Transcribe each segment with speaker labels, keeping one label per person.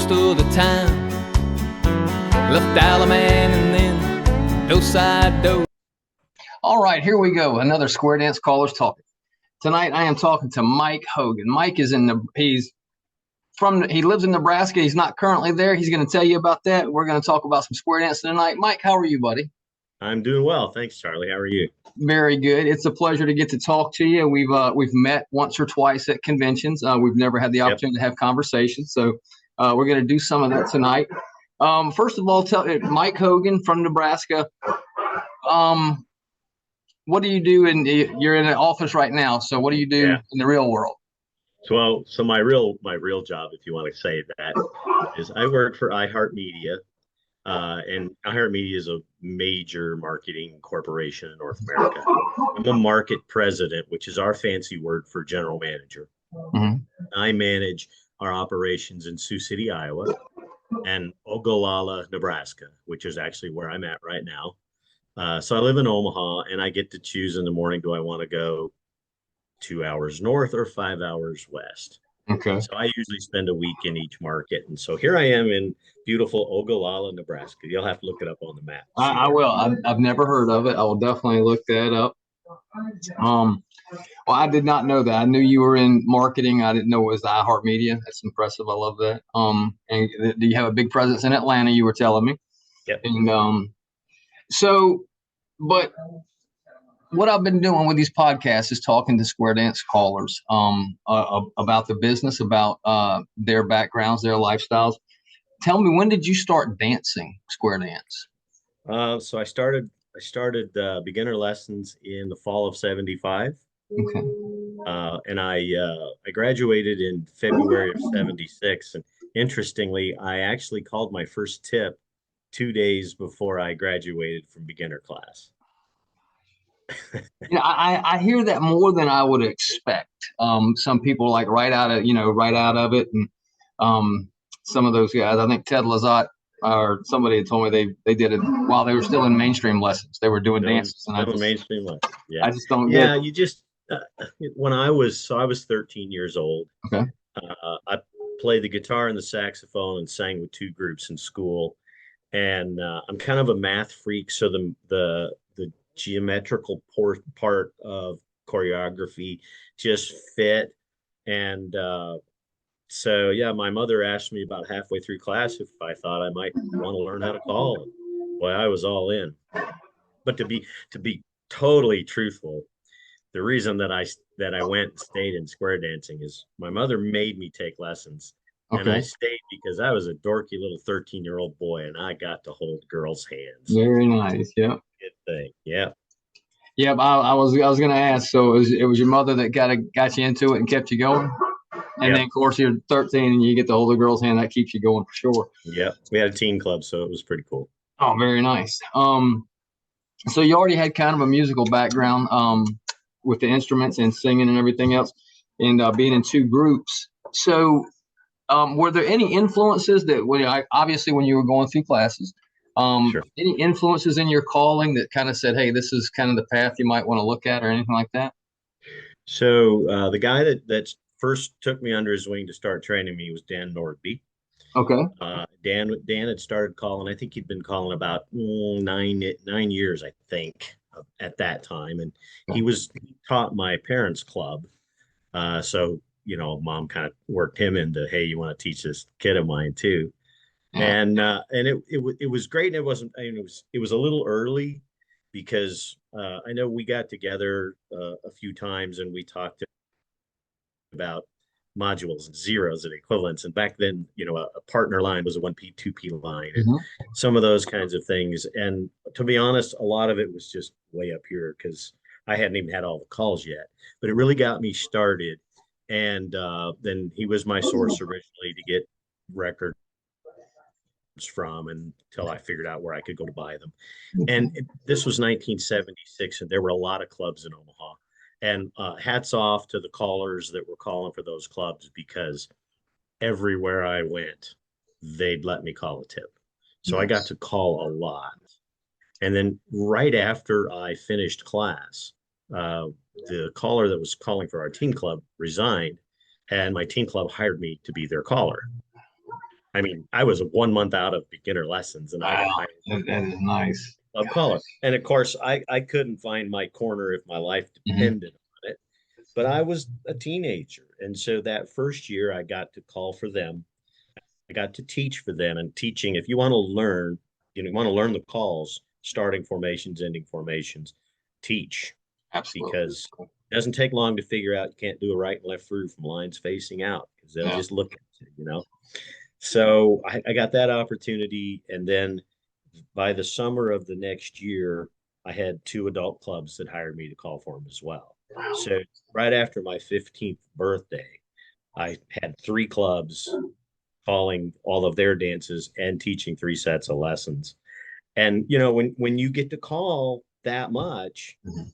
Speaker 1: most of the time. Left Alaman and then no side door. All right, here we go. Another Square Dance Callers Talking. Tonight I am talking to Mike Hogan. Mike is he lives in Nebraska. He's not currently there. He's going to tell you about that. We're going to talk about some square dancing tonight. Mike, how are you, buddy?
Speaker 2: I'm doing well. Thanks, Charlie. How are you?
Speaker 1: Very good. It's a pleasure to get to talk to you. We've met once or twice at conventions. We've never had the opportunity to have conversations. So we're going to do some of that tonight. First of all, Mike Hogan from Nebraska. What do you do? You're in an office right now. So what do you do in the real world?
Speaker 2: So my real job, if you want to say that, is I work for iHeartMedia, and iHeartMedia is a major marketing corporation in North America. I'm a market president, which is our fancy word for general manager. Mm-hmm. I manage our operations in Sioux City, Iowa, and Ogallala, Nebraska, which is actually where I'm at right now. So I live in Omaha, and I get to choose in the morning, do I want to go 2 hours north or 5 hours west?
Speaker 1: Okay.
Speaker 2: So I usually spend a week in each market. And so here I am in beautiful Ogallala, Nebraska. You'll have to look it up on the map.
Speaker 1: I will. I've never heard of it. I will definitely look that up. Well, I did not know that. I knew you were in marketing. I didn't know it was iHeartMedia. That's impressive. I love that. And do you have a big presence in Atlanta? You were telling me.
Speaker 2: Yep.
Speaker 1: And but what I've been doing with these podcasts is talking to square dance callers about the business, about their backgrounds, their lifestyles. Tell me, when did you start dancing square dance?
Speaker 2: So I started beginner lessons in the fall of '75.
Speaker 1: Okay.
Speaker 2: And I graduated in February of '76. And interestingly, I actually called my first tip 2 days before I graduated from beginner class.
Speaker 1: I hear that more than I would expect. Some people like right out of it, and some of those guys. I think Ted Lazat or somebody had told me they did it while they were still in mainstream lessons. They were doing dances, and
Speaker 2: mainstream lessons. Yeah,
Speaker 1: I just don't.
Speaker 2: Yeah, you just when I was 13 years old.
Speaker 1: Okay.
Speaker 2: I played the guitar and the saxophone and sang with two groups in school, and I'm kind of a math freak, so the geometrical part of choreography just fit. And so yeah, my mother asked me about halfway through class if I thought I might want to learn how to call, and boy, I was all in. But to be totally truthful, the reason that I went and stayed in square dancing is my mother made me take lessons. Okay. And I stayed because I was a dorky little 13-year-old boy, and I got to hold girls' hands.
Speaker 1: Very nice. Yeah.
Speaker 2: Good thing. Yeah.
Speaker 1: Yeah. I was going to ask. So it was your mother that got you into it and kept you going, and then of course you're 13 and you get to hold a girl's hand. That keeps you going for sure.
Speaker 2: Yeah. We had a teen club, so it was pretty cool.
Speaker 1: Oh, very nice. So you already had kind of a musical background, with the instruments and singing and everything else, and being in two groups. So. Were there any influences that obviously when you were going through classes,
Speaker 2: Sure.
Speaker 1: Any influences in your calling that kind of said, hey, this is kind of the path you might want to look at or anything like that?
Speaker 2: So the guy that first took me under his wing to start training me was Dan Nordby.
Speaker 1: Okay.
Speaker 2: Dan had started calling. I think he'd been calling about 9 years, I think, at that time. And he taught my parents' club. So Mom kind of worked him into, hey, you want to teach this kid of mine too. And it was great. And it wasn't, it was a little early because I know we got together a few times and we talked about modules and zeros and equivalents. And back then, a partner line was a 1P, 2P line, and some of those kinds of things. And to be honest, a lot of it was just way up here because I hadn't even had all the calls yet, but it really got me started. And then he was my source originally to get records from until I figured out where I could go to buy them. And this was 1976, and there were a lot of clubs in Omaha. And hats off to the callers that were calling for those clubs, because everywhere I went, they'd let me call a tip. So I got to call a lot. And then right after I finished class, the caller that was calling for our teen club resigned, and my teen club hired me to be their caller. I mean, I was 1 month out of beginner lessons, and I got
Speaker 1: Wow,
Speaker 2: hired
Speaker 1: that is nice.
Speaker 2: club caller. And of course, I couldn't find my corner if my life
Speaker 1: Hmm.
Speaker 2: depended on it. But I was a teenager, and so that first year, I got to call for them. I got to teach for them, and teaching. If you want to learn, you want to learn the calls, starting formations, ending formations, teach,
Speaker 1: Absolutely.
Speaker 2: because it doesn't take long to figure out you can't do a right and left through from lines facing out because they'll
Speaker 1: Yeah.
Speaker 2: just look at you. So I got that opportunity. And then by the summer of the next year, I had two adult clubs that hired me to call for them as well.
Speaker 1: Wow.
Speaker 2: So right after my 15th birthday, I had three clubs calling all of their dances and teaching three sets of lessons. And when you get to call that much,
Speaker 1: Mhm.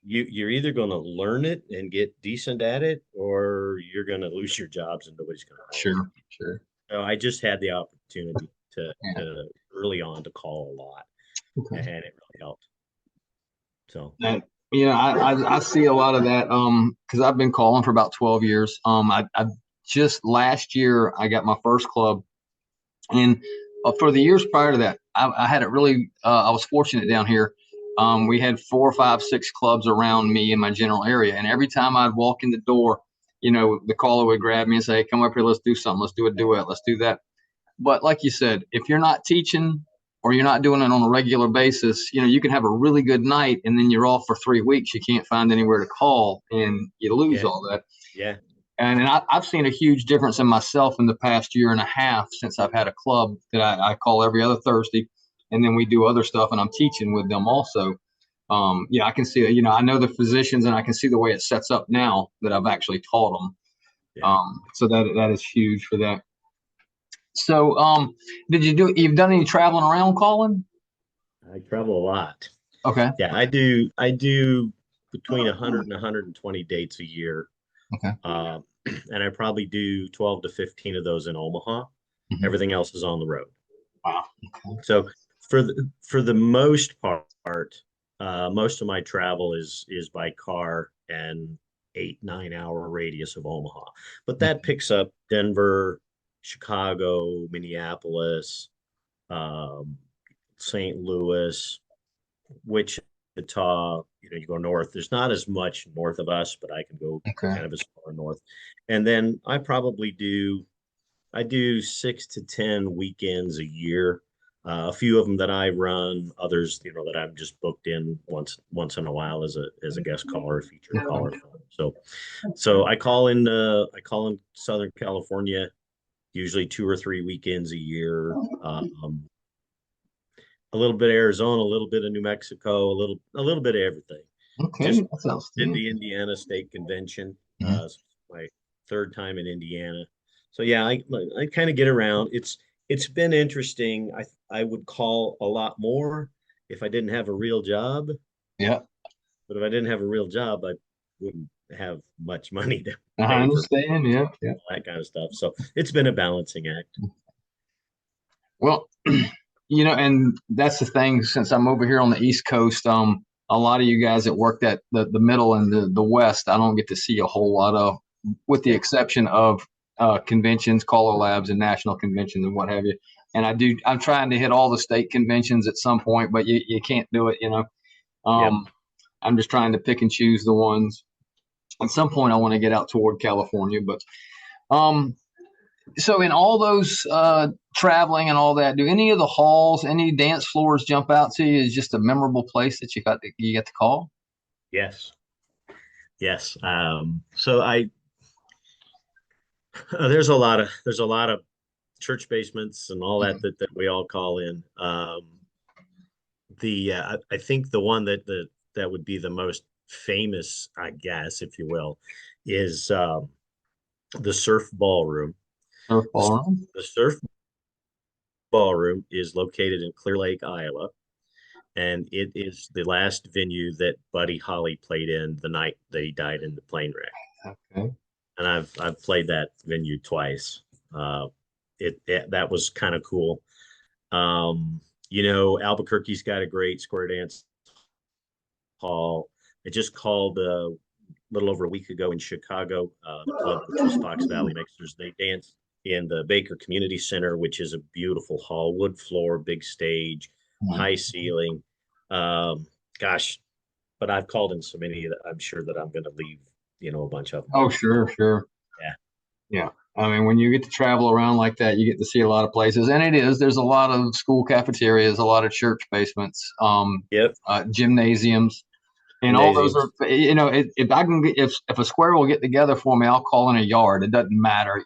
Speaker 2: you're either going to learn it and get decent at it, or you're going to lose your jobs and nobody's going to hire you.
Speaker 1: Sure, sure.
Speaker 2: So I just had the opportunity to
Speaker 1: Yeah.
Speaker 2: early on to call a lot,
Speaker 1: Okay.
Speaker 2: and it really helped. So
Speaker 1: That, I see a lot of that because I've been calling for about 12 years. I just last year I got my first club, and for the years prior to that, I had it really. I was fortunate down here. We had 4, 5, 6 clubs around me in my general area, and every time I'd walk in the door, the caller would grab me and say, "Come up here, let's do something. Let's do a duet. Let's do that." But like you said, if you're not teaching or you're not doing it on a regular basis, you can have a really good night and then you're off for 3 weeks. You can't find anywhere to call and you lose
Speaker 2: yeah,
Speaker 1: all that.
Speaker 2: yeah,
Speaker 1: And I've seen a huge difference in myself in the past year and a half since I've had a club that I call every other Thursday. And then we do other stuff and I'm teaching with them also. Yeah, I can see that. I know the physicians and I can see the way it sets up now that I've actually taught them.
Speaker 2: yeah.
Speaker 1: So that is huge for that. So, you've done any traveling around calling?
Speaker 2: I travel a lot.
Speaker 1: Okay.
Speaker 2: Yeah, I do between 100 and 120 dates a year.
Speaker 1: Okay.
Speaker 2: Um, and I probably do 12 to 15 of those in Omaha.
Speaker 1: Mhm.
Speaker 2: Everything else is on the road.
Speaker 1: Wow. Okay.
Speaker 2: So for the most part, most of my travel is by car and 8, 9 hour radius of Omaha. But that picks up Denver, Chicago, Minneapolis, um, St. Louis, Wichita. You go north. There's not as much north of us, but I can go
Speaker 1: Okay.
Speaker 2: kind of as far north. And then I do 6 to 10 weekends a year. A few of them that I run, others that I'm just booked in once in a while as a guest caller, featured caller. So I call in Southern California usually 2 or 3 weekends a year. A little bit of Arizona, a little bit of New Mexico, a little bit of everything.
Speaker 1: Okay.
Speaker 2: Just
Speaker 1: That sounds
Speaker 2: did
Speaker 1: good.
Speaker 2: the Indiana State Convention.
Speaker 1: Mhm.
Speaker 2: My third time in Indiana. So yeah, I kind of get around. It's been interesting. I would call a lot more if I didn't have a real job,
Speaker 1: Yeah,
Speaker 2: but if I didn't have a real job, I wouldn't have much money to
Speaker 1: I
Speaker 2: pay for
Speaker 1: understand. Yeah, yeah.
Speaker 2: all that kind of stuff. So it's been a balancing act.
Speaker 1: Well, and that's the thing. Since I'm over here on the East Coast, a lot of you guys that work at the middle and the West, I don't get to see a whole lot of, with the
Speaker 2: Yeah,
Speaker 1: exception of conventions, caller labs, and national conventions and what have you. And I'm trying to hit all the state conventions at some point, but you can't do it.
Speaker 2: yep.
Speaker 1: Um, I'm just trying to pick and choose the ones. At some point, I want to get out toward California, but um, so in all those traveling and all that, do any of the halls, any dance floors jump out to you as just a memorable place that you get to call?
Speaker 2: Yes, yes. So there's a lot of church basements and all that
Speaker 1: Mhm.
Speaker 2: that we all call in. I think the one that would be the most famous, I guess, if you will, is the surf ballroom.
Speaker 1: Surf
Speaker 2: The,
Speaker 1: ballroom.
Speaker 2: the surf ballroom is located in Clear Lake, Iowa, and it is the last venue that Buddy Holly played in the night that he died in the plane wreck.
Speaker 1: Okay.
Speaker 2: And I've played that venue twice. Uh, that was kind of cool. Um, Albuquerque's got a great square dance hall. I just called a little over a week ago in Chicago, the club, which was Fox Valley Mixers. They dance in the Baker Community Center, which is a beautiful hall, wood floor, big stage, high ceiling. Gosh, but I've called in so many that I'm sure that I'm going to leave, a bunch of them.
Speaker 1: Oh, sure, sure.
Speaker 2: Yeah.
Speaker 1: Yeah. I mean, when you get to travel around like that, you get to see a lot of places, and there's a lot of school cafeterias, a lot of church basements,
Speaker 2: Yep.
Speaker 1: gymnasiums, and all those
Speaker 2: Gymnasiums.
Speaker 1: are, if I can get, if a square will get together for me, I'll call in a yard. It doesn't matter,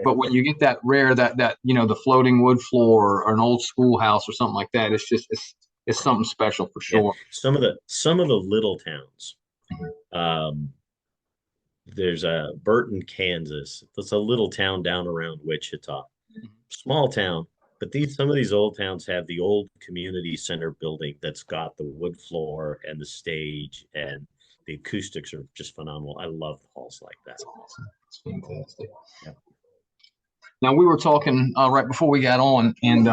Speaker 1: but when you get that rare, that, the floating wood floor or an old schoolhouse or something like that, it's something special for
Speaker 2: Yeah.
Speaker 1: sure.
Speaker 2: Some of the little towns. Um, there's a Burton, Kansas. It's a little town down around Wichita. Small town, but some of these old towns have the old community center building that's got the wood floor and the stage, and the acoustics are just phenomenal. I love halls like that.
Speaker 1: That's awesome. It's fantastic.
Speaker 2: Yeah.
Speaker 1: Now, we were talking right before we got on, and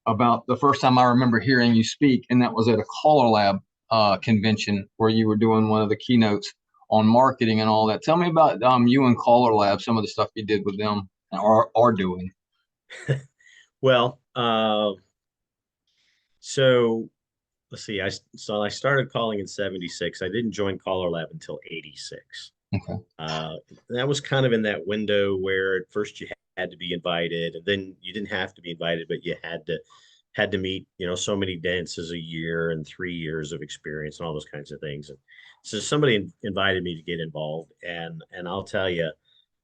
Speaker 1: about the first time I remember hearing you speak, and that was at a Callerlab convention where you were doing one of the keynotes on marketing and all that. Tell me about you and Callerlab, some of the stuff you did with them or are doing.
Speaker 2: Well, so let's see. I started calling in '76. I didn't join Callerlab until '86.
Speaker 1: Okay.
Speaker 2: That was kind of in that window where at first you had to be invited, and then you didn't have to be invited, but you had to meet, so many dances a year and 3 years of experience and all those kinds of things. And so somebody invited me to get involved, and I'll tell you,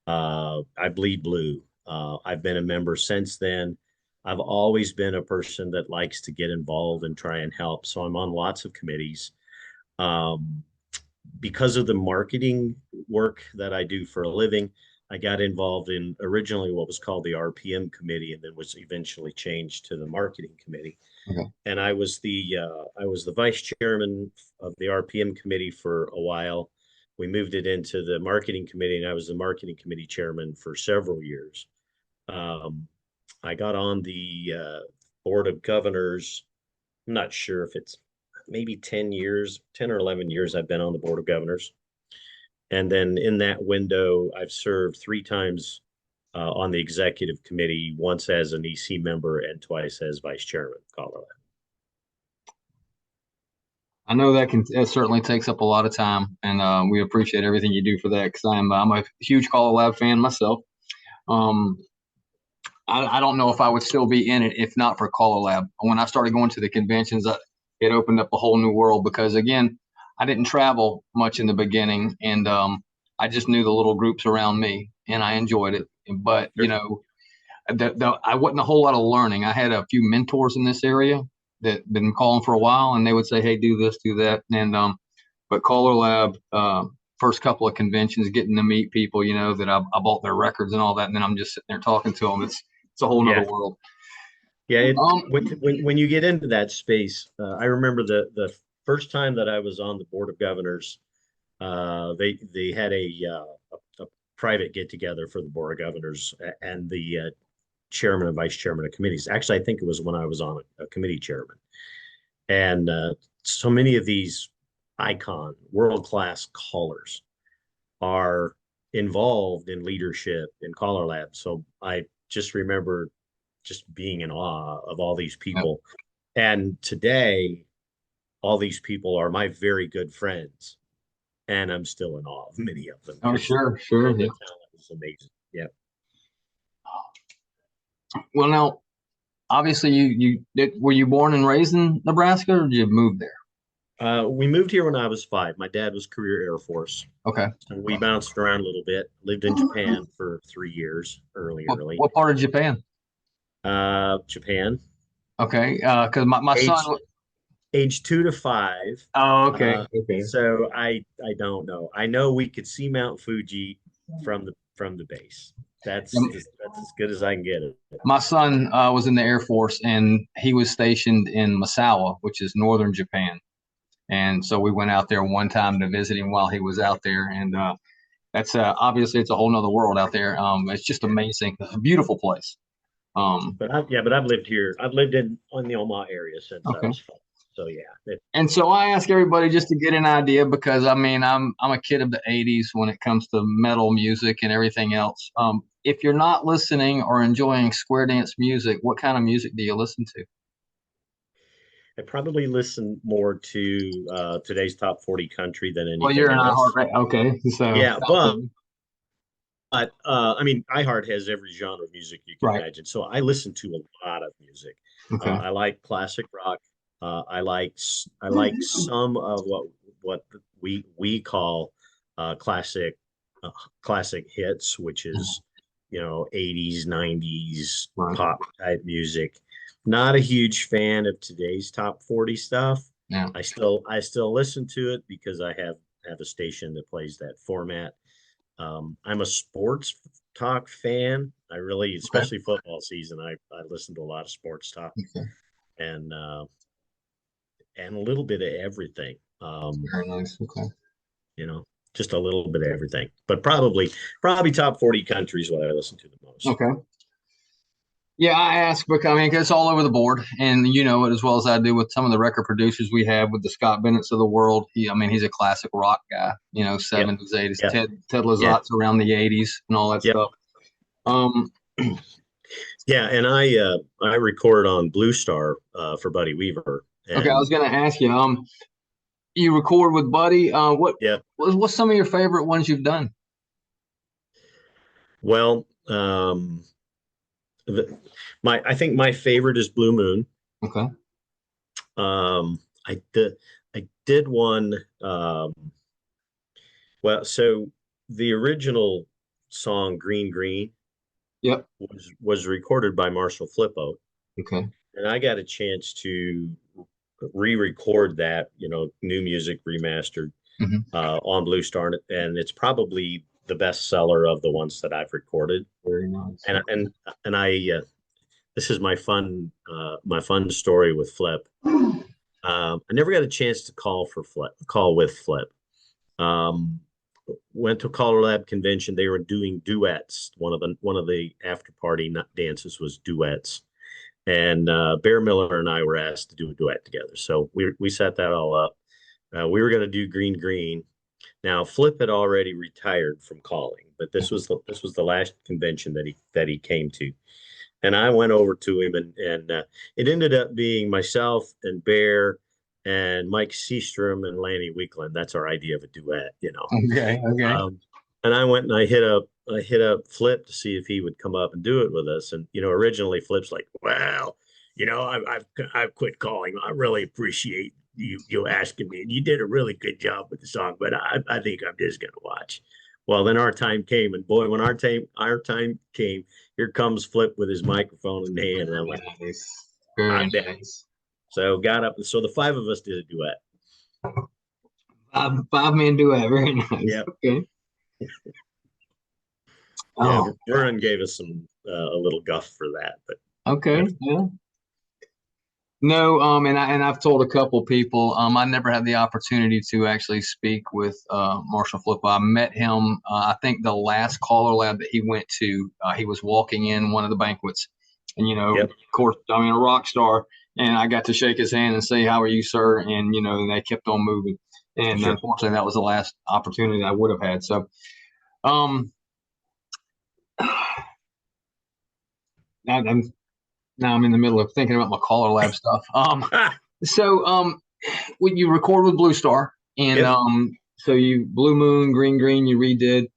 Speaker 2: I bleed blue. I've been a member since then. I've always been a person that likes to get involved and try and help. So I'm on lots of committees. Because of the marketing work that I do for a living, I got involved in originally what was called the RPM committee, and then was eventually changed to the marketing committee.
Speaker 1: Okay.
Speaker 2: And I was the vice chairman of the RPM committee for a while. We moved it into the marketing committee, and I was the marketing committee chairman for several years. I got on the board of governors. I'm not sure if it's maybe 10 or 11 years I've been on the board of governors. And then in that window, I've served 3 times on the executive committee, once as an EC member and twice as vice chairman, Colorado.
Speaker 1: I know that certainly takes up a lot of time, and we appreciate everything you do for that, because I'm a huge Callerlab fan myself. I don't know if I would still be in it if not for Callerlab. When I started going to the conventions, it opened up a whole new world, because again, I didn't travel much in the beginning, and I just knew the little groups around me, and I enjoyed it. But
Speaker 2: Sure.
Speaker 1: I wasn't a whole lot of learning. I had a few mentors in this area that been calling for a while, and they would say, "Hey, do this, do that." And but Callerlab, first couple of conventions, getting to meet people, that I bought their records and all that, and then I'm just sitting there talking to them. It's a whole nother world.
Speaker 2: Yeah, when you get into that space, I remember the first time that I was on the board of governors. They had a private get together for the board of governors and the chairman and vice chairman of committees. Actually, I think it was when I was on a committee chairman, and so many of these icon world-class callers are involved in leadership in Callerlab. So I just remember just being in awe of all these people. And today, all these people are my very good friends, and I'm still in awe of many of them.
Speaker 1: Oh, sure.
Speaker 2: The talent is amazing. Yeah.
Speaker 1: Well, now, obviously, were you born and raised in Nebraska, or did you move there?
Speaker 2: We moved here when I was 5. My dad was career Air Force.
Speaker 1: Okay.
Speaker 2: And we bounced around a little bit. Lived in Japan for 3 years early.
Speaker 1: What part of Japan?
Speaker 2: Japan.
Speaker 1: Okay. Because my son.
Speaker 2: Age 2 to 5.
Speaker 1: Oh, okay. Okay.
Speaker 2: So I don't know. I know we could see Mount Fuji from the base. That's as good as I can get it.
Speaker 1: My son was in the Air Force, and he was stationed in Misawa, which is northern Japan. And so we went out there one time to visit him while he was out there. And that's obviously it's a whole nother world out there. It's just amazing. It's a beautiful place.
Speaker 2: But I've lived here. I've lived in the Omaha area since I was 5. So yeah.
Speaker 1: And so I ask everybody just to get an idea, because I mean I'm a kid of the '80s when it comes to metal music and everything else. if you're not listening or enjoying square dance music, what kind of music do you listen to?
Speaker 2: I probably listen more to today's top 40 country than
Speaker 1: Well, you're
Speaker 2: anything
Speaker 1: an iHeart
Speaker 2: else.
Speaker 1: Radio. Okay, so
Speaker 2: Yeah, but I mean, iHeart has every genre of music you can
Speaker 1: right.
Speaker 2: imagine. So I listen to a lot of music.
Speaker 1: Okay.
Speaker 2: I like classic rock. I like some of what we call classic classic hits, which is 80s, 90s
Speaker 1: Right.
Speaker 2: pop type music. Not a huge fan of today's top 40 stuff.
Speaker 1: Yeah.
Speaker 2: I still listen to it because I have a station that plays that format. I'm a sports talk fan. I really,
Speaker 1: Okay.
Speaker 2: especially football season, I listen to a lot of sports talk
Speaker 1: Okay.
Speaker 2: and and a little bit of everything.
Speaker 1: Very nice. Okay.
Speaker 2: You know, just a little bit of everything. But probably top 40 countries what I listen to the most.
Speaker 1: Okay. Yeah, I ask because I mean, it's all over the board, and you know it as well as I do with some of the record producers we have with the Scott Bennett's of the world. I mean, he's a classic rock guy. You know,
Speaker 2: Yep.
Speaker 1: 70s, 80s.
Speaker 2: Yeah.
Speaker 1: Ted
Speaker 2: Yeah.
Speaker 1: Lizotte around the 80s and all that
Speaker 2: Yep.
Speaker 1: stuff. Um,
Speaker 2: Yeah, and I record on Blue Star for Buddy Weaver.
Speaker 1: okay, I
Speaker 2: And
Speaker 1: was going to ask you. You record with Buddy.
Speaker 2: yeah,
Speaker 1: What's some of your favorite ones you've done?
Speaker 2: well, I think my favorite is Blue Moon.
Speaker 1: Okay.
Speaker 2: I did one. Well, so the original song "Green Green"
Speaker 1: Yep.
Speaker 2: was recorded by Marshall Flippo,
Speaker 1: Okay.
Speaker 2: and I got a chance to re-record that, new music remastered
Speaker 1: Hmm.
Speaker 2: on Blue Star, and it's probably the best seller of the ones that I've recorded.
Speaker 1: Very nice.
Speaker 2: And I this is my fun story with Flip. I never got a chance to call with Flip. Um, Went to Callerlab Convention. They were doing duets. One of the after party dances was duets, and Bear Miller and I were asked to do a duet together. So we set that all up. We were going to do Green Green. Now Flip had already retired from calling, but this was the last convention that he came to, and I went over to him, and it ended up being myself and Bear and Mike Seastrom and Lanny Weekland. That's our idea of a duet.
Speaker 1: Okay. Okay.
Speaker 2: And I went and I hit up Flip to see if he would come up and do it with us. And originally Flip's like, well, I've quit calling. I really appreciate you asking me, and you did a really good job with the song, but I think I'm just gonna watch. Well, then our time came, and boy, when our time came, here comes Flip with his microphone in hand, and I went,
Speaker 1: Nice. Very
Speaker 2: I'm down.
Speaker 1: nice.
Speaker 2: So got up, and so the five of us did a duet.
Speaker 1: Five-man duet. Very nice.
Speaker 2: Yeah,
Speaker 1: Okay.
Speaker 2: yeah.
Speaker 1: Oh,
Speaker 2: Vernon gave us a little guff for that, but
Speaker 1: okay.
Speaker 2: that's
Speaker 1: Yeah. No, and I've told a couple people, I never had the opportunity to actually speak with Marshall Flippo. I met him, I think the last Caller Lab that he went to, he was walking in one of the banquets, and
Speaker 2: yep,
Speaker 1: of course, I mean, a rock star, and I got to shake his hand and say, "How are you, sir?" And and they kept on moving, and
Speaker 2: sure.
Speaker 1: unfortunately, that was the last opportunity I would have had. So, um, now I'm in the middle of thinking about my Caller Lab stuff. So when you record with Blue Star, and
Speaker 2: Yep.
Speaker 1: so you Blue Moon, Green Green, you redid.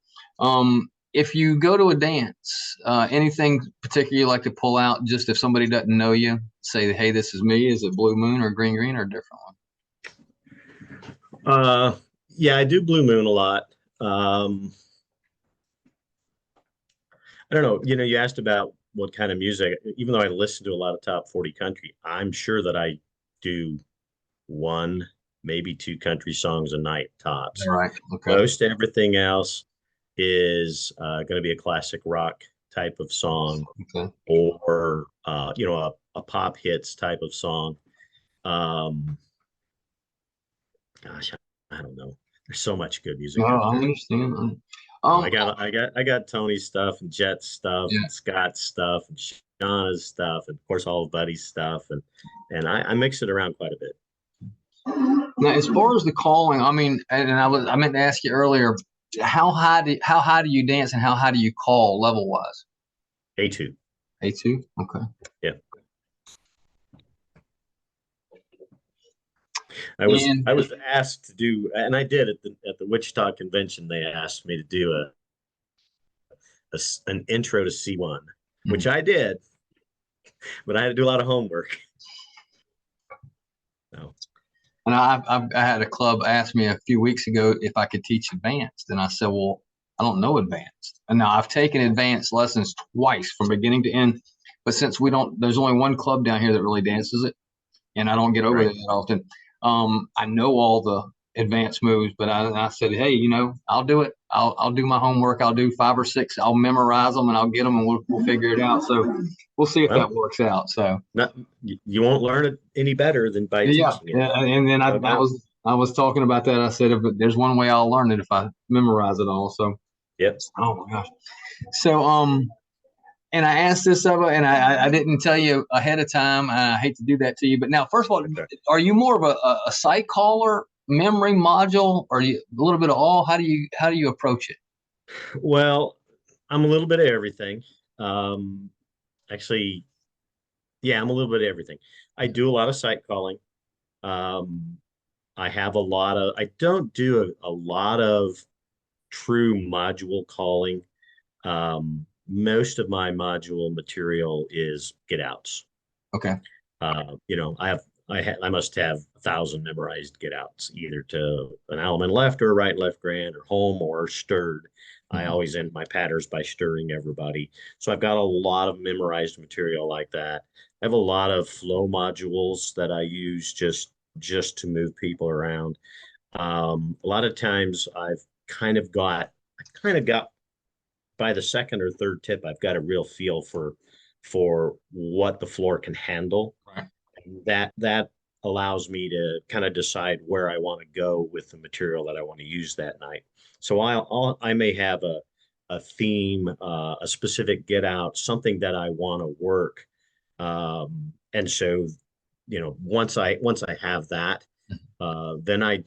Speaker 1: If you go to a dance, anything particular you like to pull out, just if somebody doesn't know you, say, "Hey, this is me." Is it Blue Moon or Green Green or a different one?
Speaker 2: Yeah, I do Blue Moon a lot. I don't know. You asked about what kind of music. Even though I listen to a lot of top 40 country, I'm sure that I do one, maybe two country songs a night tops.
Speaker 1: All right. Okay.
Speaker 2: Most everything else is going to be a classic rock type of song,
Speaker 1: Okay.
Speaker 2: or a pop hits type of song. Um, Gosh, I don't know. There's so much good music
Speaker 1: No,
Speaker 2: out
Speaker 1: I
Speaker 2: there.
Speaker 1: understand.
Speaker 2: I got I got I got Tony's stuff and Jet's stuff
Speaker 1: Yeah.
Speaker 2: and Scott's stuff and Shauna's stuff, and of course all of Buddy's stuff, and I mix it around quite a bit.
Speaker 1: Now, as far as the calling, I mean, and I meant to ask you earlier, how high do you dance and how high do you call level wise?
Speaker 2: A2.
Speaker 1: A2. Okay.
Speaker 2: Yeah.
Speaker 1: And
Speaker 2: I was asked to do, and I did at the Wichita convention. They asked me to do an intro to C1, which I did, but I had to do a lot of homework. So,
Speaker 1: and I had a club ask me a few weeks ago if I could teach advanced, and I said, well, I don't know advanced. And now I've taken advanced lessons twice from beginning to end, but since we don't, there's only one club down here that really dances it, and I don't get over
Speaker 2: right.
Speaker 1: there that often. I know all the advanced moves, but I said, hey, I'll do it. I'll do my homework. I'll do 5 or 6. I'll memorize them and I'll get them, and we'll figure it out. So we'll see if that
Speaker 2: Well,
Speaker 1: works out. So
Speaker 2: not you won't learn it any better than by
Speaker 1: yeah,
Speaker 2: teaching it.
Speaker 1: yeah. And then
Speaker 2: No doubt.
Speaker 1: I was talking about that. I said, if there's one way I'll learn it if I memorize it all. So
Speaker 2: Yep.
Speaker 1: oh my gosh. So and I asked this of her, and I didn't tell you ahead of time. I hate to do that to you, but now, first of all,
Speaker 2: Okay.
Speaker 1: are you more of a site caller, memory module, or you a little bit of all? How do you approach it?
Speaker 2: Well, I'm a little bit of everything. Actually, yeah, I'm a little bit of everything. I do a lot of site calling. Um, I have a lot of, I don't do a lot of true module calling. Most of my module material is get outs.
Speaker 1: Okay.
Speaker 2: I must have 1,000 memorized get outs, either to an Allemande left or right left grand or home or stirred. I
Speaker 1: Mhm.
Speaker 2: always end my patterns by stirring everybody. So I've got a lot of memorized material like that. I have a lot of flow modules that I use just to move people around. A lot of times I kind of got by the second or third tip, I've got a real feel for what the floor can handle.
Speaker 1: Right.
Speaker 2: And that allows me to kind of decide where I want to go with the material that I want to use that night. So I may have a theme, a specific get out, something that I want to work. And so, once I have that, then I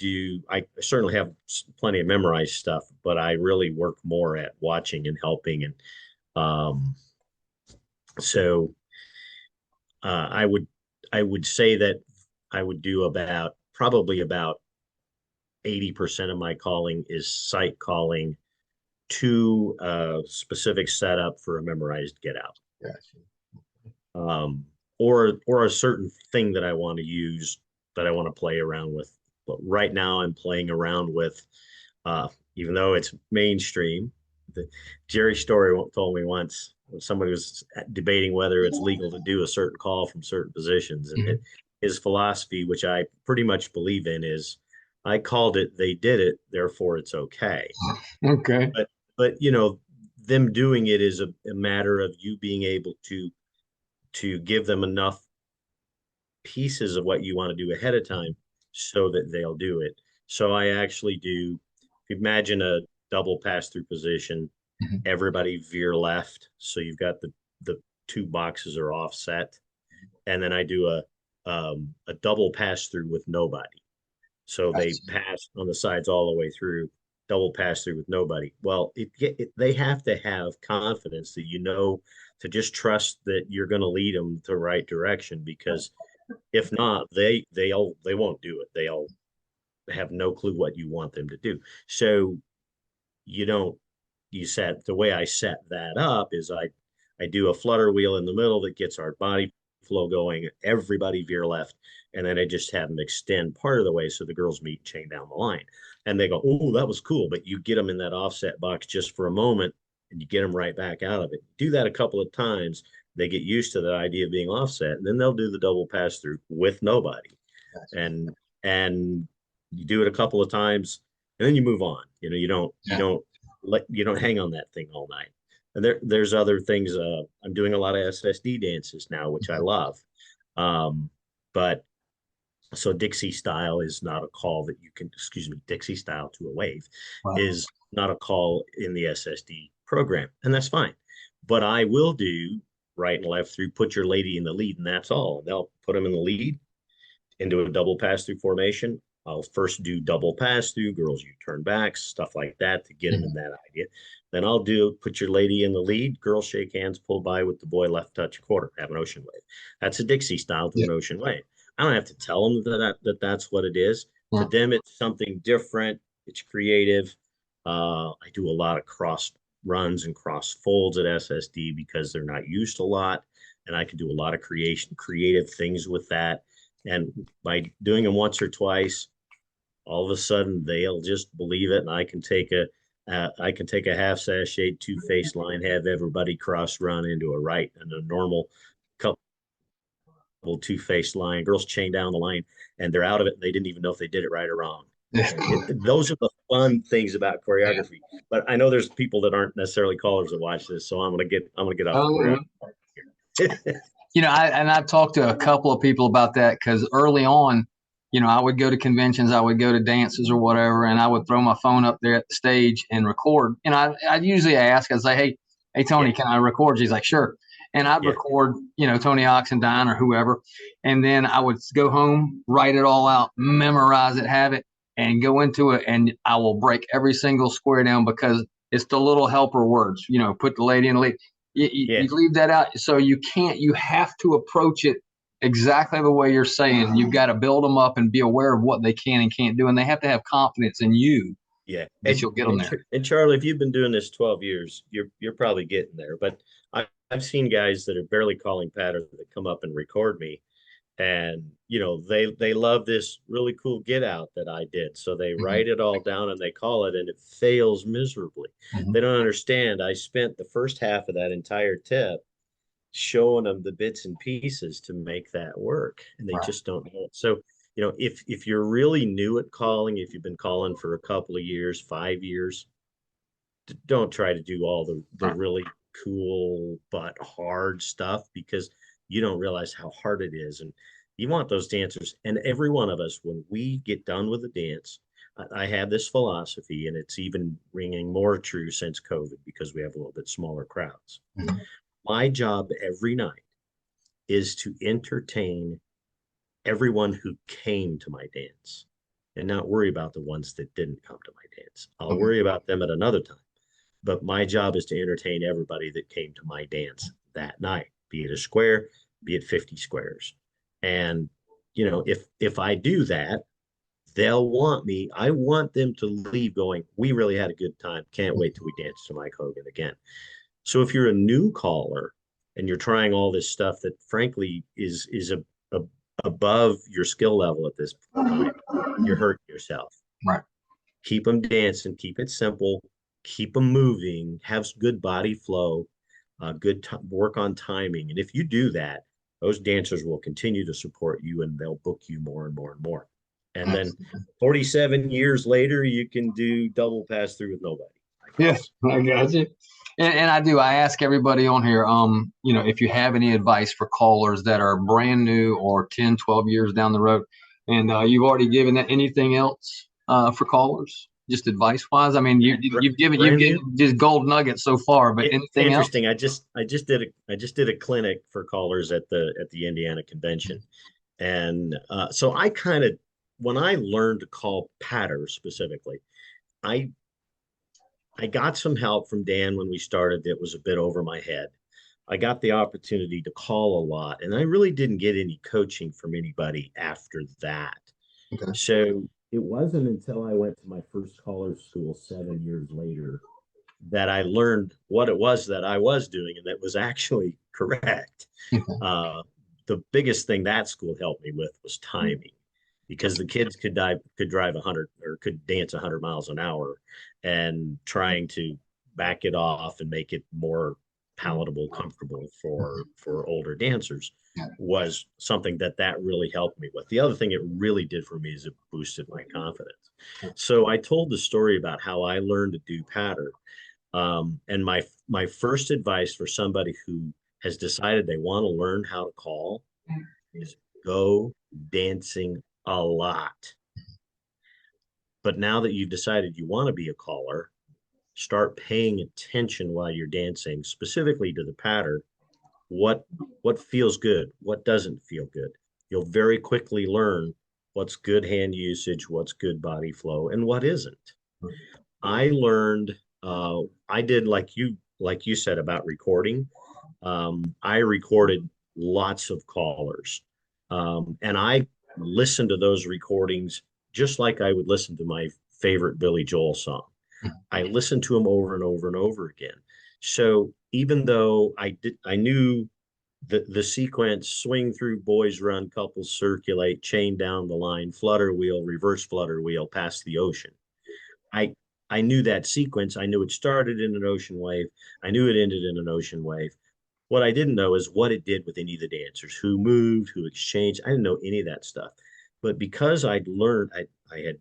Speaker 2: certainly have plenty of memorized stuff, but I really work more at watching and helping. And um, so uh, I would I would say that I would do probably about 80% of my calling is site calling to a specific setup for a memorized get out.
Speaker 1: Gotcha.
Speaker 2: Um, or a certain thing that I want to use, that I want to play around with. But right now I'm playing around with, even though it's mainstream. Jerry Story told me once when somebody was debating whether it's legal to do a certain call from certain positions, and
Speaker 1: Mhm.
Speaker 2: his philosophy, which I pretty much believe in, is I called it, they did it, therefore it's okay.
Speaker 1: Okay.
Speaker 2: But them doing it is a matter of you being able to give them enough pieces of what you want to do ahead of time so that they'll do it. So I actually do, imagine a double pass through position,
Speaker 1: Mhm.
Speaker 2: everybody veer left. So you've got the two boxes are offset. And then I do a double pass through with nobody. So they
Speaker 1: Gotcha.
Speaker 2: pass on the sides all the way through, double pass through with nobody. Well, they have to have confidence that to just trust that you're going to lead them the right direction, because if not, they won't do it. They'll have no clue what you want them to do. So you don't you set the way I set that up is I do a flutter wheel in the middle that gets our body flow going, everybody veer left, and then I just have them extend part of the way so the girls meet chain down the line. And they go, oh, that was cool. But you get them in that offset box just for a moment and you get them right back out of it. Do that a couple of times. They get used to the idea of being offset, and then they'll do the double pass through with nobody.
Speaker 1: Gotcha.
Speaker 2: And you do it a couple of times, and then you move on.
Speaker 1: Yeah.
Speaker 2: You don't hang on that thing all night. And there's other things. I'm doing a lot of SSD dances now, which I love. But so Dixie style is not a call that you can, excuse me, Dixie style to a wave
Speaker 1: Right.
Speaker 2: is not a call in the SSD program, and that's fine. But I will do right and left through, put your lady in the lead, and that's all. They'll put them in the lead into a double pass through formation. I'll first do double pass through, girls you turn back, stuff like that to get them in that idea. Then I'll put your lady in the lead, girls shake hands, pull by with the boy, left touch quarter, have an ocean wave. That's a Dixie style to an ocean wave. I don't have to tell them that's what it is. To them, it's something different. It's creative. I do a lot of cross runs and cross folds at SSD because they're not used a lot, and I can do a lot of creative things with that. And by doing them once or twice, all of a sudden they'll just believe it, and I can take a half sashade two-face line, have everybody cross run into a right and a normal couple two-face line. Girls chain down the line, and they're out of it. And they didn't even know if they did it right or wrong. Those are the fun things about choreography. But I know there's people that aren't necessarily callers that watch this, so I'm gonna get off choreography.
Speaker 1: I've talked to a couple of people about that because early on, I would go to conventions, I would go to dances or whatever, and I would throw my phone up there at the stage and record. And I'd usually ask, I'd say, hey, Tony, can I record? She's like, sure. And I'd record, Tony Oxendine or whoever. And then I would go home, write it all out, memorize it, have it, and go into it. And I will break every single square down because it's the little helper words, put the lady in the lead. You leave that out. So you have to approach it exactly the way you're saying. You've got to build them up and be aware of what they can and can't do. And they have to have confidence in you.
Speaker 2: Yeah.
Speaker 1: That you'll get them there.
Speaker 2: And Charlie, if you've been doing this 12 years, you're probably getting there. But I've seen guys that are barely calling patterns that come up and record me. And, they love this really cool get out that I did. So they write it all down and they call it, and it fails miserably. They don't understand. I spent the first half of that entire tip showing them the bits and pieces to make that work. And they just don't know it. So, if you're really new at calling, if you've been calling for a couple of years, 5 years, don't try to do all the really cool but hard stuff, because you don't realize how hard it is. And you want those dancers. And every one of us, when we get done with a dance, I have this philosophy, and it's even ringing more true since COVID because we have a little bit smaller crowds. My job every night is to entertain everyone who came to my dance and not worry about the ones that didn't come to my dance. I'll worry about them at another time. But my job is to entertain everybody that came to my dance that night, be it a square, be it 50 squares. And, if I do that, they'll want me. I want them to leave going, we really had a good time. Can't wait till we dance to Mike Hogan again. So if you're a new caller and you're trying all this stuff that frankly is above your skill level at this point, you're hurting yourself.
Speaker 1: Right.
Speaker 2: Keep them dancing, keep it simple, keep them moving, have good body flow, work on timing. And if you do that, those dancers will continue to support you, and they'll book you more and more and more. And then 47 years later, you can do double pass through with nobody.
Speaker 1: Yes, I got you. And I do. I ask everybody on here, if you have any advice for callers that are brand new or 10, 12 years down the road. And you've already given that. Anything else for callers? Just advice wise? I mean, you've given just gold nuggets so far, but anything
Speaker 2: interesting.
Speaker 1: else?
Speaker 2: I just did a clinic for callers at the Indiana convention. And so I kind of, when I learned to call patter specifically, I got some help from Dan when we started that was a bit over my head. I got the opportunity to call a lot, and I really didn't get any coaching from anybody after that. Okay. So it wasn't until I went to my first caller school 7 years later that I learned what it was that I was doing, and that was actually correct. The biggest thing that school helped me with was timing, because the kids could drive 100 or could dance 100 miles an hour, and trying to back it off and make it more palatable, comfortable for older dancers was something that really helped me with. The other thing it really did for me is it boosted my confidence. So I told the story about how I learned to do patter. And my first advice for somebody who has decided they want to learn how to call is go dancing a lot. But now that you've decided you want to be a caller, start paying attention while you're dancing, specifically to the patter. What feels good? What doesn't feel good? You'll very quickly learn what's good hand usage, what's good body flow, and what isn't. I learned, I did like you said about recording. I recorded lots of callers, and I listened to those recordings just like I would listen to my favorite Billy Joel song. I listened to them over and over and over again. So even though I knew the sequence: swing through, boys run, couples circulate, chain down the line, flutter wheel, reverse flutter wheel, past the ocean. I I knew that sequence. I knew it started in an ocean wave. I knew it ended in an ocean wave. What I didn't know is what it did with any of the dancers, who moved, who exchanged. I didn't know any of that stuff. But because I'd learned, I had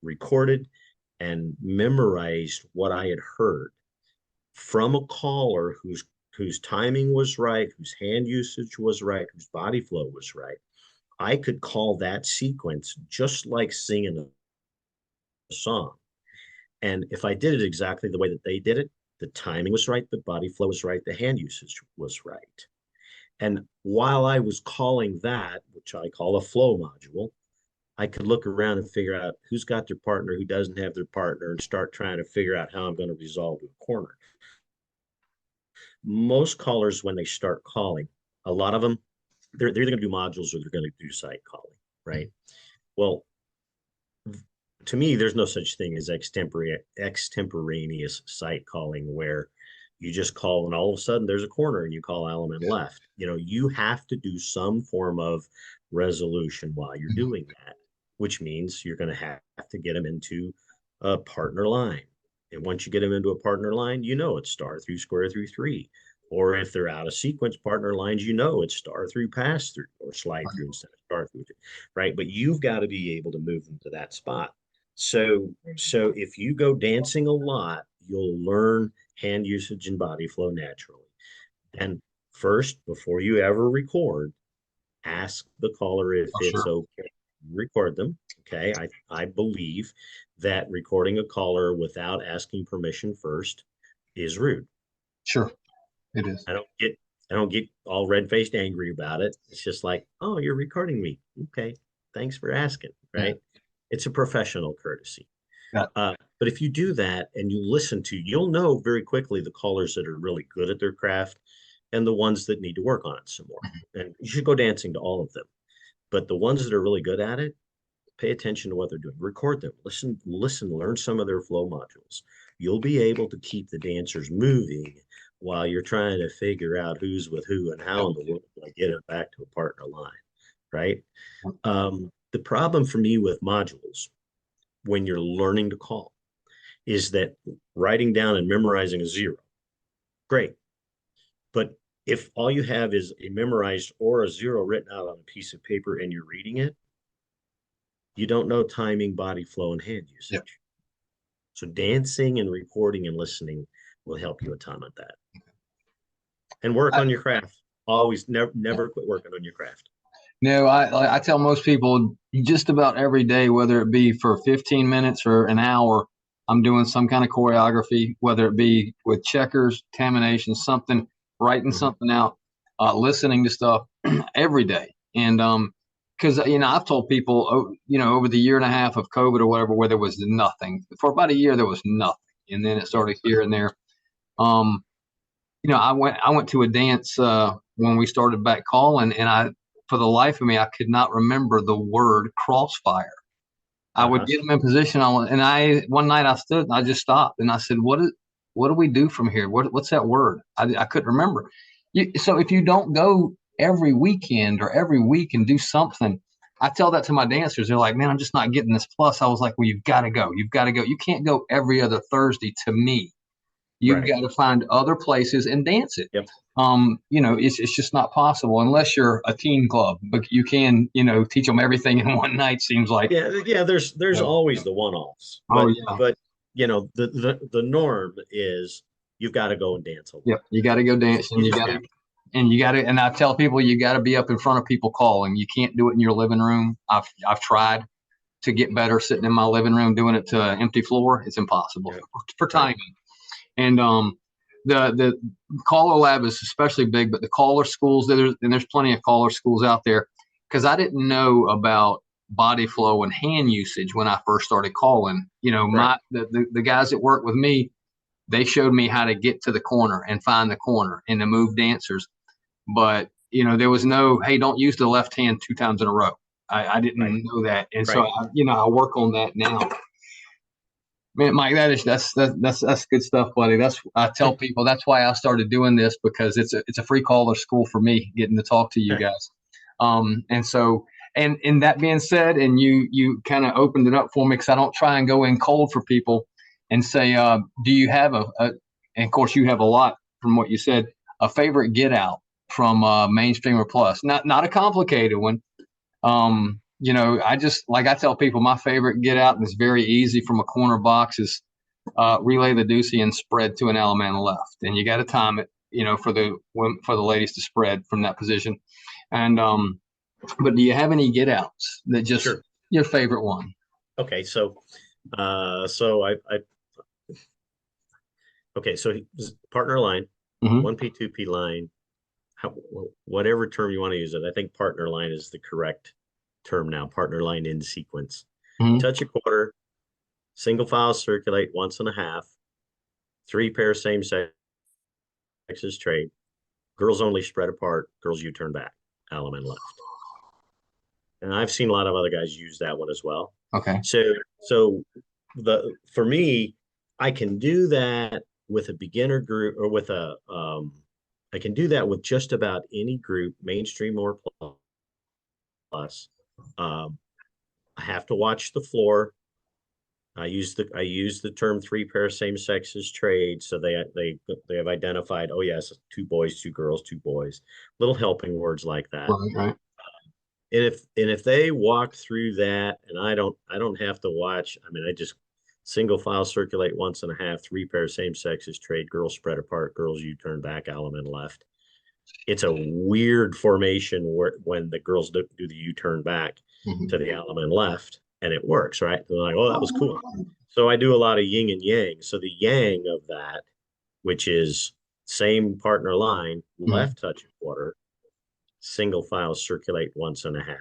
Speaker 2: recorded and memorized what I had heard from a caller whose timing was right, whose hand usage was right, whose body flow was right. I could call that sequence just like singing a song. And if I did it exactly the way that they did it, the timing was right, the body flow was right, the hand usage was right. And while I was calling that, which I call a flow module, I could look around and figure out who's got their partner, who doesn't have their partner, and start trying to figure out how I'm going to resolve a corner. Most callers, when they start calling, a lot of them, they're either going to do modules or they're going to do site calling, right? Well, to me, there's no such thing as extemporaneous site calling where you just call and all of a sudden there's a corner and you call element left. You have to do some form of resolution while you're doing that, which means you're going to have to get them into a partner line. And once you get them into a partner line, it's star through, square through, three. Or if they're out of sequence partner lines, it's star through, pass through, or slide through instead of star through, right? But you've got to be able to move them to that spot. So if you go dancing a lot, you'll learn hand usage and body flow naturally. And first, before you ever record, ask the caller if it's okay. Record them. Okay. I believe that recording a caller without asking permission first is rude.
Speaker 1: Sure, it is.
Speaker 2: I don't get all red-faced angry about it. It's just like, oh, you're recording me. Okay. Thanks for asking. Right. Yeah. It's a professional courtesy.
Speaker 1: Yeah.
Speaker 2: But if you do that and you listen to, you'll know very quickly the callers that are really good at their craft and the ones that need to work on it some more. And you should go dancing to all of them. But the ones that are really good at it, pay attention to what they're doing. Record them. Listen, learn some of their flow modules. You'll be able to keep the dancers moving while you're trying to figure out who's with who and how in the world do I get it back to a partner line, right? The problem for me with modules when you're learning to call is that writing down and memorizing a zero, great. But if all you have is a memorized or a zero written out on a piece of paper and you're reading it, you don't know timing, body flow, and hand usage. Yep. So dancing and recording and listening will help you a ton at that. And work on your craft. Always, never quit working on your craft.
Speaker 1: No, I tell most people just about every day, whether it be for 15 minutes or an hour, I'm doing some kind of choreography, whether it be with checkers, termination, something, writing something out, listening to stuff every day. And because I've told people, over the year and a half of COVID or whatever, where there was nothing. For about a year, there was nothing, and then it started here and there. I went to a dance when we started back calling, and for the life of me, I could not remember the word crossfire. I would get them in position and one night I stood and I just stopped and I said, what do we do from here? What's that word? I couldn't remember. So if you don't go every weekend or every week and do something, I tell that to my dancers. They're like, man, I'm just not getting this plus. I was like, well, you've got to go. You've got to go. You can't go every other Thursday to me. You've got to find other places and dance it.
Speaker 2: Yep.
Speaker 1: It's just not possible unless you're a teen club, but you can, teach them everything in one night. Seems like.
Speaker 2: Yeah. There's always the one-offs. But the norm is you've got to go and dance a lot.
Speaker 1: Yep. You got to go dance, and I tell people you got to be up in front of people calling. You can't do it in your living room. I've tried to get better sitting in my living room doing it to an empty floor. It's impossible for timing. And the Callerlab is especially big, but the caller schools, there's plenty of caller schools out there, because I didn't know about body flow and hand usage when I first started calling. You know,
Speaker 2: Right.
Speaker 1: the guys that work with me, they showed me how to get to the corner and find the corner and to move dancers. But, you know, there was no, hey, don't use the left hand 2 times in a row. I didn't
Speaker 2: Right.
Speaker 1: know that. And so,
Speaker 2: Right.
Speaker 1: I work on that now. Man, Mike, that's good stuff, buddy. I tell people that's why I started doing this, because it's a free caller school for me, getting to talk to you guys. And so, and that being said, and you kind of opened it up for me, because I don't try and go in cold for people and say, do you have and of course you have a lot from what you said, a favorite get out from Mainstreamer Plus, not a complicated one. I just, like I tell people, my favorite get out, and it's very easy from a corner box, is relay the deucey and spread to an Allemande left, and you got to time it, for the ladies to spread from that position. And but do you have any get outs that just
Speaker 2: Sure.
Speaker 1: your favorite one?
Speaker 2: Okay, so partner line, 1P, 2P line, whatever term you want to use it. I think partner line is the correct term now. Partner line in sequence. Touch a quarter, single file circulate 1.5, 3 pair same sexes trade, girls only spread apart, girls U-turn back, Allemande left. And I've seen a lot of other guys use that one as well.
Speaker 1: Okay.
Speaker 2: So for me, I can do that with a beginner group, or with I can do that with just about any group, mainstream or plus. I have to watch the floor. I use the term 3 pair same sexes trade, so they have identified, oh yes, 2 boys, 2 girls, 2 boys, little helping words like that.
Speaker 1: Right.
Speaker 2: And if they walk through that, and I don't have to watch, I mean, I just single file circulate 1.5, 3 pair same sexes trade, girls spread apart, girls U-turn back, Allemande left. It's a weird formation when the girls do the U-turn back to the Allemande left, and it works, right? They're like, oh, that was cool. So I do a lot of yin and yang. So the yang of that, which is same partner line, left touch a quarter, single file circulate 1.5,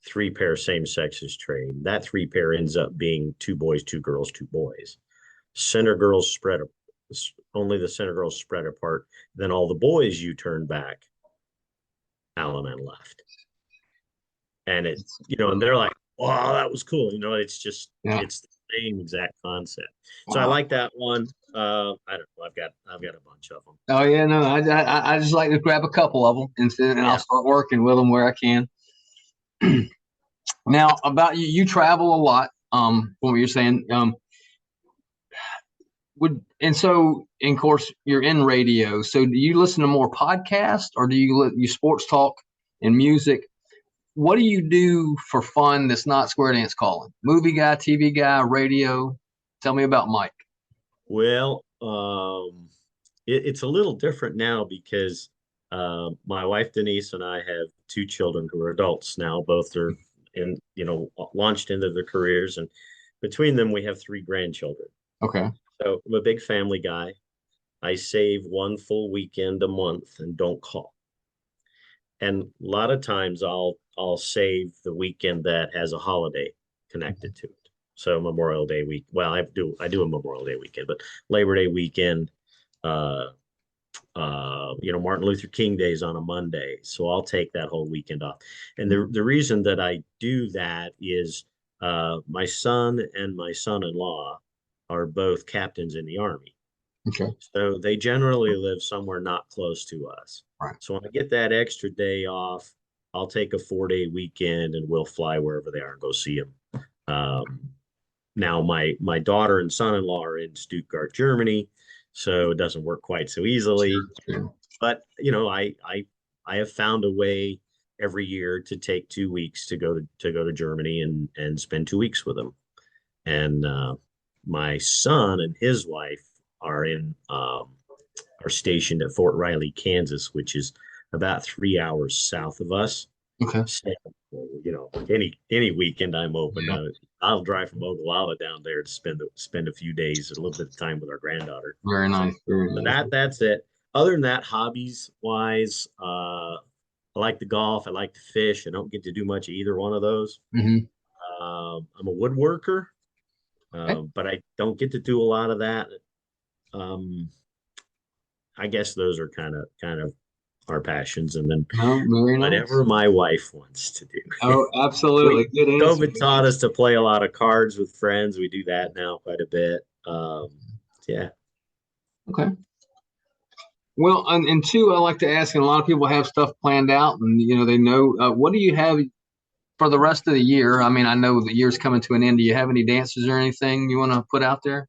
Speaker 2: 3 pair same sexes trade. That 3 pair ends up being 2 boys, 2 girls, 2 boys. Center girls spread, only the center girls spread apart. Then all the boys U-turn back, Allemande left. And it's, and they're like, wow, that was cool. It's just, it's the same exact concept. So I like that one. I don't know. I've got a bunch of them.
Speaker 1: Oh yeah, no, I just like to grab a couple of them and I'll start working with them where I can. Now, about you travel a lot. From what you're saying, and of course you're in radio. So do you listen to more podcasts, or do you sports talk and music? What do you do for fun that's not square dance calling? Movie guy, TV guy, radio? Tell me about Mike.
Speaker 2: Well, it's a little different now because my wife Denise and I have 2 children who are adults now. Both are launched into their careers, and between them we have 3 grandchildren.
Speaker 1: Okay.
Speaker 2: So I'm a big family guy. I save 1 full weekend a month and don't call. And a lot of times I'll save the weekend that has a holiday connected to it. So Memorial Day week. Well, I do a Memorial Day weekend, but Labor Day weekend, Martin Luther King Day is on a Monday. So I'll take that whole weekend off. And the reason that I do that is my son and my son-in-law are both captains in the Army.
Speaker 1: Okay.
Speaker 2: So they generally live somewhere not close to us.
Speaker 1: Right.
Speaker 2: So when I get that extra day off, I'll take a 4-day weekend and we'll fly wherever they are and go see them. Now my daughter and son-in-law are in Stuttgart, Germany, so it doesn't work quite so easily.
Speaker 1: Sure.
Speaker 2: But I have found a way every year to take 2 weeks to go to Germany and spend 2 weeks with them. And my son and his wife are stationed at Fort Riley, Kansas, which is about 3 hours south of us.
Speaker 1: Okay.
Speaker 2: So, any weekend I'm open, I'll drive from Ogallala down there to spend a few days, a little bit of time with our granddaughter.
Speaker 1: Very nice. Very nice.
Speaker 2: That's it. Other than that, hobbies wise, I like the golf. I like to fish. I don't get to do much of either one of those.
Speaker 1: Hmm.
Speaker 2: I'm a woodworker,
Speaker 1: Okay.
Speaker 2: but I don't get to do a lot of that. Um, I guess those are kind of our passions, and then
Speaker 1: No, very nice.
Speaker 2: whatever my wife wants to do.
Speaker 1: Oh,
Speaker 2: We
Speaker 1: absolutely. Good answer.
Speaker 2: COVID
Speaker 1: Good
Speaker 2: taught
Speaker 1: answer.
Speaker 2: us to play a lot of cards with friends. We do that now quite a bit. Yeah.
Speaker 1: Okay. Well, and two, I like to ask, and a lot of people have stuff planned out, and they know what do you have for the rest of the year? I mean, I know the year's coming to an end. Do you have any dances or anything you want to put out there?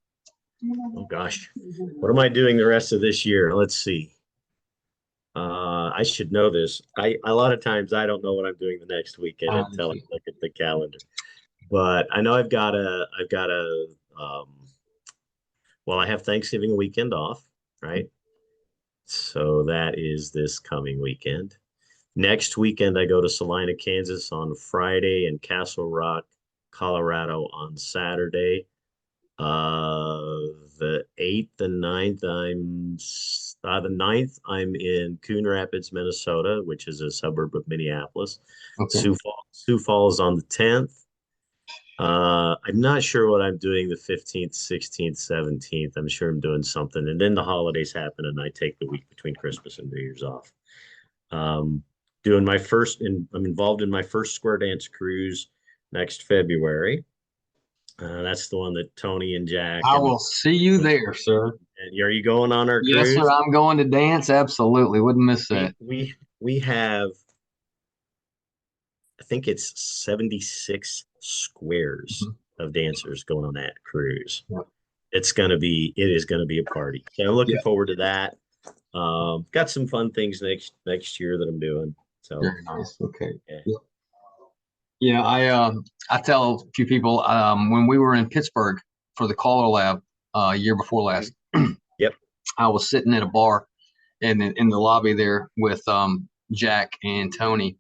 Speaker 2: Oh gosh, what am I doing the rest of this year? Let's see. I should know this. I a lot of times I don't know what I'm doing the next weekend until I look at the calendar. But I know I've got a well, I have Thanksgiving weekend off, right? So that is this coming weekend. Next weekend, I go to Salina, Kansas on Friday and Castle Rock, Colorado on Saturday. The 8th and 9th, the 9th, I'm in Coon Rapids, Minnesota, which is a suburb of Minneapolis.
Speaker 1: Okay.
Speaker 2: Sioux Falls on the 10th. I'm not sure what I'm doing the 15th, 16th, 17th. I'm sure I'm doing something. And then the holidays happen and I take the week between Christmas and New Year's off. Um, doing my first, I'm involved in my first square dance cruise next February. That's the one that Tony and Jack
Speaker 1: I
Speaker 2: and,
Speaker 1: will see you there, sir.
Speaker 2: are you going on our
Speaker 1: Yes, sir.
Speaker 2: cruise?
Speaker 1: I'm going to dance. Absolutely. Wouldn't miss that.
Speaker 2: We have, I think it's 76 squares
Speaker 1: Mhm.
Speaker 2: of dancers going on that cruise.
Speaker 1: Yeah.
Speaker 2: It is gonna be a party. So I'm looking
Speaker 1: Yeah.
Speaker 2: forward to that. Got some fun things next year that I'm doing. So
Speaker 1: Very nice. Okay.
Speaker 2: yeah.
Speaker 1: Yeah. Yeah. I tell a few people when we were in Pittsburgh for the Callerlab year before last,
Speaker 2: Yep.
Speaker 1: I was sitting at a bar in the lobby there with Jack and Tony.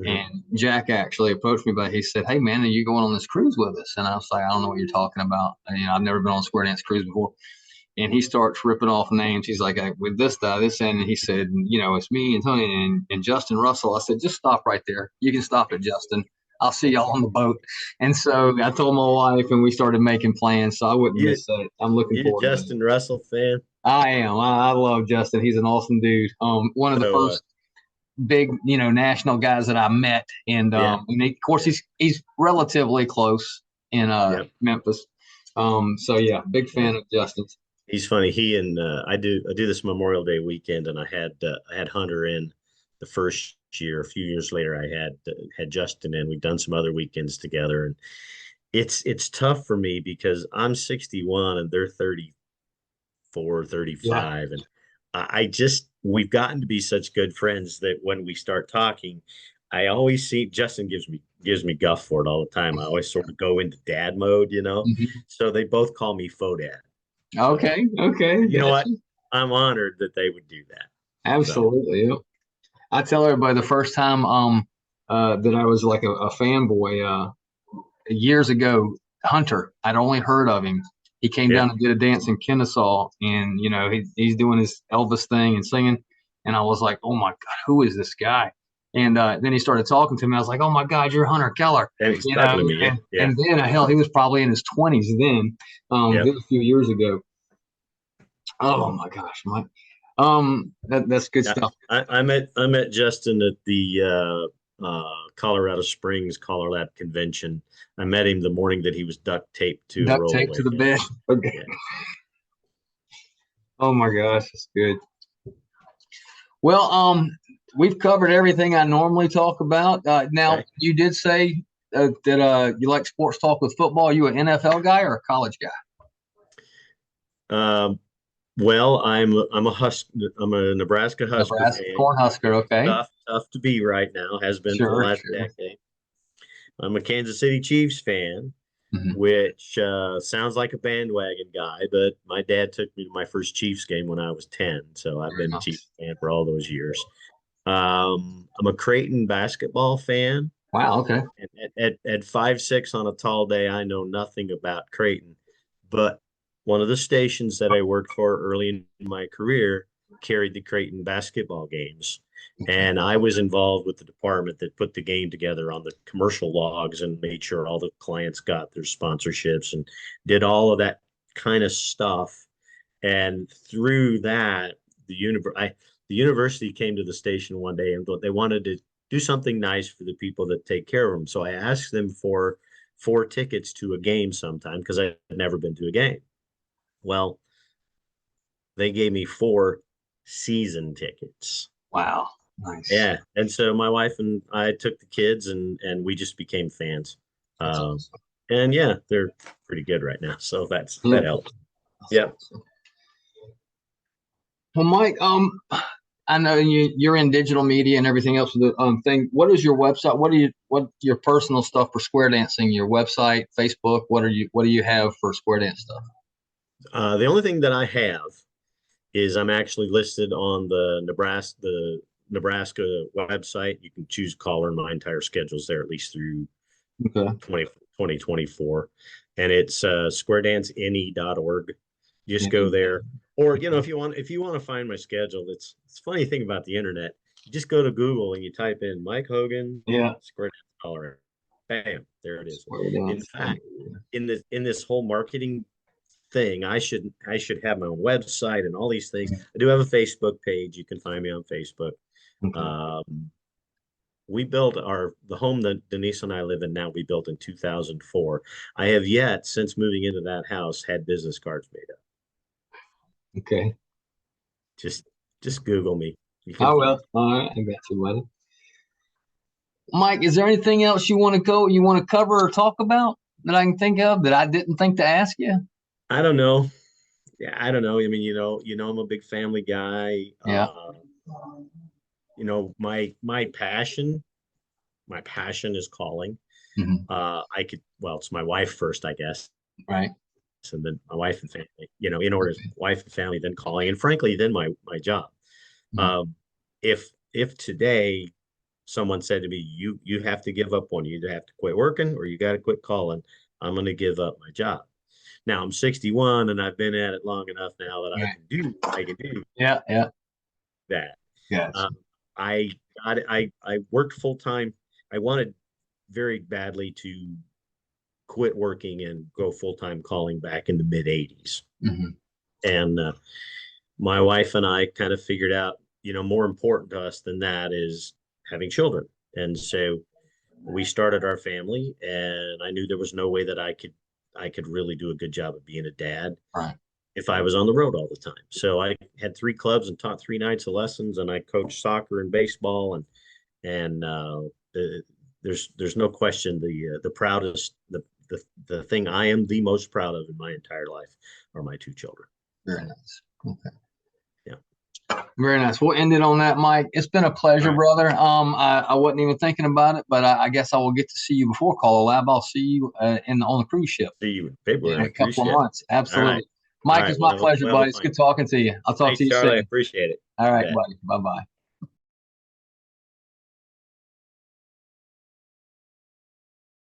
Speaker 2: Mhm.
Speaker 1: And Jack actually approached me, but he said, "Hey man, are you going on this cruise with us?" And I was like, "I don't know what you're talking about. I've never been on a square dance cruise before." And he starts ripping off names. He's like, "With this guy, this," and he said, "It's me and Tony and Justin Russell." I said, "Just stop right there. You can stop it, Justin. I'll see y'all on the boat." And so I told my wife, and we started making plans. So I wouldn't
Speaker 2: You
Speaker 1: miss that. I'm looking
Speaker 2: you
Speaker 1: forward to that.
Speaker 2: Justin Russell fan?
Speaker 1: I am. I love Justin. He's an awesome dude. One of the
Speaker 2: So
Speaker 1: first big, national guys that I met, and
Speaker 2: yeah,
Speaker 1: of course he's relatively close in
Speaker 2: yep.
Speaker 1: Memphis. So yeah, big
Speaker 2: Yeah.
Speaker 1: fan of Justin's.
Speaker 2: He's funny. He and I do this Memorial Day weekend, and I had Hunter in the first year. A few years later, I had Justin in. We've done some other weekends together, and it's tough for me because I'm 61 and they're 34,
Speaker 1: Yeah.
Speaker 2: 35, and I just we've gotten to be such good friends that when we start talking, I always see Justin gives me guff for it all the time. I always sort of go into dad mode.
Speaker 1: Mhm.
Speaker 2: So they both call me faux dad. So
Speaker 1: Okay. Okay.
Speaker 2: you know what?
Speaker 1: Gotcha.
Speaker 2: I'm honored that they would do that. So
Speaker 1: Absolutely. Yep. I tell everybody the first time that I was like a fanboy years ago, Hunter. I'd only heard of him. He came
Speaker 2: yeah,
Speaker 1: down to get a dance in Kennesaw, and he's doing his Elvis thing and singing, and I was like, "Oh my God, who is this guy?" And then he started talking to me. I was like, "Oh my God, you're Hunter Keller,"
Speaker 2: and he's talking to me. Yeah, yeah,
Speaker 1: and then hell, he was probably in his 20s then.
Speaker 2: yep.
Speaker 1: This was a few years ago. Oh my gosh, that's good
Speaker 2: Yeah.
Speaker 1: stuff.
Speaker 2: I met Justin at the Colorado Springs Callerlab Convention. I met him the morning that he was duct taped to a
Speaker 1: Duct tape
Speaker 2: rollaway
Speaker 1: to the
Speaker 2: bed.
Speaker 1: bed. Okay.
Speaker 2: Yeah.
Speaker 1: Oh my gosh, that's good. Well, we've covered everything I normally talk about. Now,
Speaker 2: Okay.
Speaker 1: you did say that you like sports talk with football. Are you an NFL guy or a college guy?
Speaker 2: Um, well, I'm a Nebraska Husker
Speaker 1: Nebraska
Speaker 2: fan.
Speaker 1: Cornhusker. Okay,
Speaker 2: Tough to be right now. Has been for the
Speaker 1: sure,
Speaker 2: last
Speaker 1: sure.
Speaker 2: decade. I'm a Kansas City Chiefs fan,
Speaker 1: Mhm.
Speaker 2: which sounds like a bandwagon guy, but my dad took me to my first Chiefs game when I was 10, so I've
Speaker 1: Very
Speaker 2: been a Chiefs
Speaker 1: nice.
Speaker 2: fan for all those years. I'm a Creighton basketball fan.
Speaker 1: Wow. Okay.
Speaker 2: And at 5'6" on a tall day, I know nothing about Creighton, but one of the stations that I worked for early in my career carried the Creighton basketball games. And I was involved with the department that put the game together on the commercial logs and made sure all the clients got their sponsorships and did all of that kind of stuff. And through that, the university came to the station one day and thought they wanted to do something nice for the people that take care of them. So I asked them for 4 tickets to a game sometime because I had never been to a game. Well, they gave me 4 season tickets.
Speaker 1: Wow. Nice.
Speaker 2: Yeah. And so my wife and I took the kids and we just became fans.
Speaker 1: Awesome.
Speaker 2: And yeah, they're pretty good right now. So that helps. Yeah.
Speaker 1: Well, Mike, I know you're in digital media and everything else with the thing. What is your website? What your personal stuff for square dancing? Your website, Facebook. What do you have for square dance stuff?
Speaker 2: The only thing that I have is I'm actually listed on the Nebraska website. You can choose caller. My entire schedule's there at least through 2024, and it's squaredancene.org. Just go there, or if you want to find my schedule, it's a funny thing about the internet. You just go to Google and you type in Mike Hogan, square dance Colorado. Bam, there it is. In fact, in this whole marketing thing, I should have my own website and all these things. I do have a Facebook page. You can find me on Facebook. We built the home that Denise and I live in now. We built in 2004. I have yet, since moving into that house, had business cards made up.
Speaker 1: Okay.
Speaker 2: Just Google me.
Speaker 1: I will. All right, I got you, buddy. Mike, is there anything else you want to cover or talk about that I can think of that I didn't think to ask you?
Speaker 2: I don't know. Yeah, I don't know. I mean, I'm a big family guy.
Speaker 1: Yeah.
Speaker 2: My passion is calling. It's my wife first, I guess.
Speaker 1: Right.
Speaker 2: And then my wife and family, in order to wife and family, then calling, and frankly, then my job. If today someone said to me, you have to give up one, you either have to quit working or you got to quit calling, I'm going to give up my job. Now I'm 61 and I've been at it long enough now that I can do that.
Speaker 1: Yes.
Speaker 2: I worked full time. I wanted very badly to quit working and go full time calling back in the mid 80s. And my wife and I kind of figured out, more important to us than that is having children. And so we started our family, and I knew there was no way that I could really do a good job of being a dad if I was on the road all the time. So I had 3 clubs and taught 3 nights of lessons, and I coached soccer and baseball, and there's no question the proudest, the thing I am the most proud of in my entire life are my 2 children.
Speaker 1: Very nice. Okay.
Speaker 2: Yeah.
Speaker 1: Very nice. We'll end it on that, Mike. It's been a pleasure, brother. I wasn't even thinking about it, but I guess I will get to see you before Callerlab. I'll see you on the cruise ship.
Speaker 2: See you in February.
Speaker 1: In a couple of months. Absolutely. Right. Mike, it's my pleasure, buddy. It's good talking to you. I'll talk to you soon.
Speaker 2: I appreciate it.
Speaker 1: All right, buddy. Bye-bye.